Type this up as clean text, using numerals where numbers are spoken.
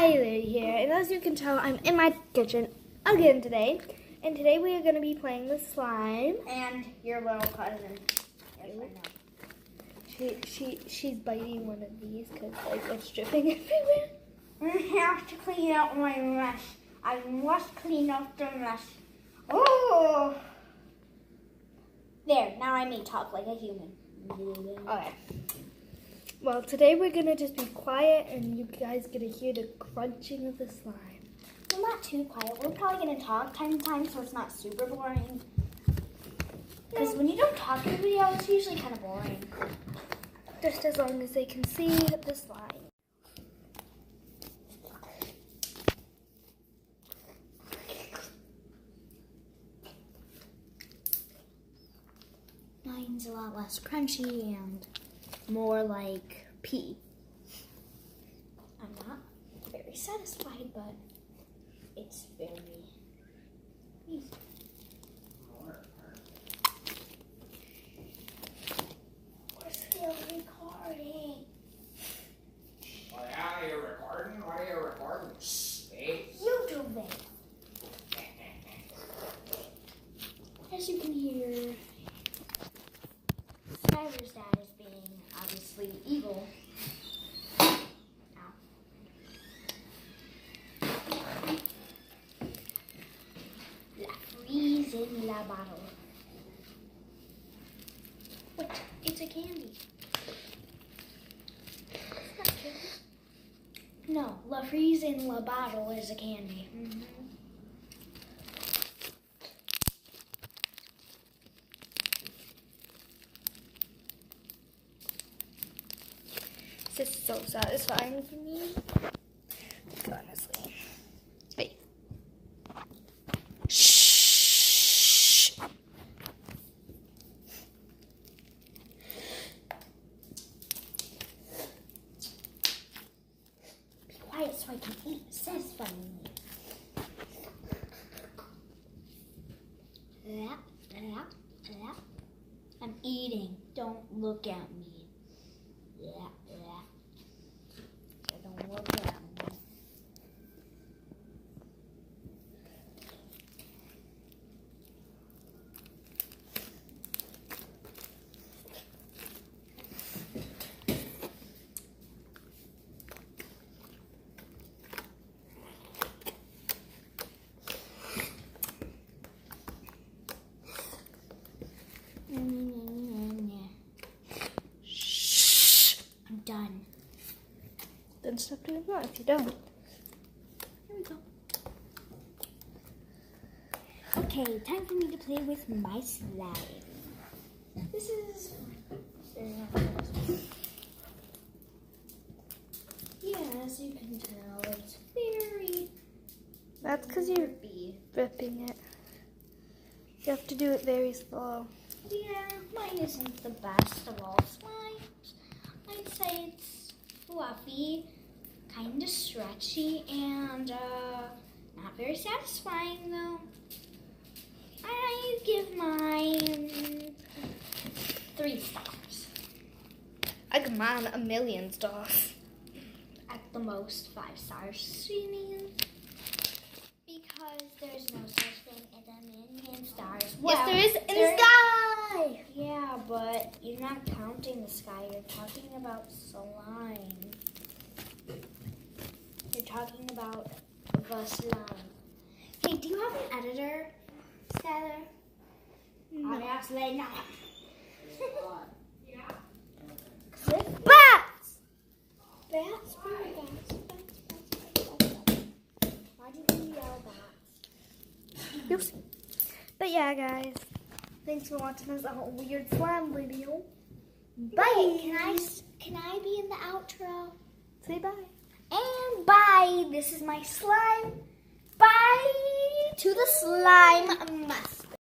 Skylar here, and as you can tell, I'm in my kitchen again today. And today we are going to be playing with slime. And your little cousin. Yes, I know. She's biting one of these because like it's dripping everywhere. I have to clean up my mess. I must clean up the mess. Oh! There, now I may talk like a human. Okay. Well, today we're going to just be quiet and you guys going to hear the crunching of the slime. Well, not too quiet. We're probably going to talk time to time so it's not super boring. Because when you don't talk to the video, it's usually kind of boring. Just as long as they can see the slime. Mine's a lot less crunchy and more like pea. I'm not very satisfied, but it's very easy. We're still recording. Well, yeah, you're recording? What are you recording? Hey. YouTube. As you can hear, Skylar's dad is being obviously evil. La freeze in la bottle. What? It's a candy. It's not candy. No, La freeze in la bottle is a candy. This is so satisfying for me. Honestly. Hey. Shh. Be quiet so I can eat satisfyingly. I'm eating. Don't look at me. So don't look at me. Shh. I'm done. Then stop doing that if you don't. Here we go. Okay, time for me to play with my slime. This is... Yeah, as you can tell, it's very... That's because you're ripping it. You have to do it very slow. Yeah, mine isn't the best of all slimes. I'd say it's fluffy, kind of stretchy, and not very satisfying though. I give mine 3 stars. I give mine 1,000,000 stars. At the most 5 stars, you mean? Because there's no such thing as 1,000,000 stars. Yes, there is in the sky! Yeah, but you're not counting the sky. You're talking about slime. You're talking about the slime. Hey, do you have an editor, Skylar? No. Obviously not. Yeah. Bats! Bats? Why did you yell bats? You'll see. But yeah, guys. Thanks for watching this whole weird slime video. Bye! Can I be in the outro? Say bye. And bye. This is my slime. Bye to the slime mess.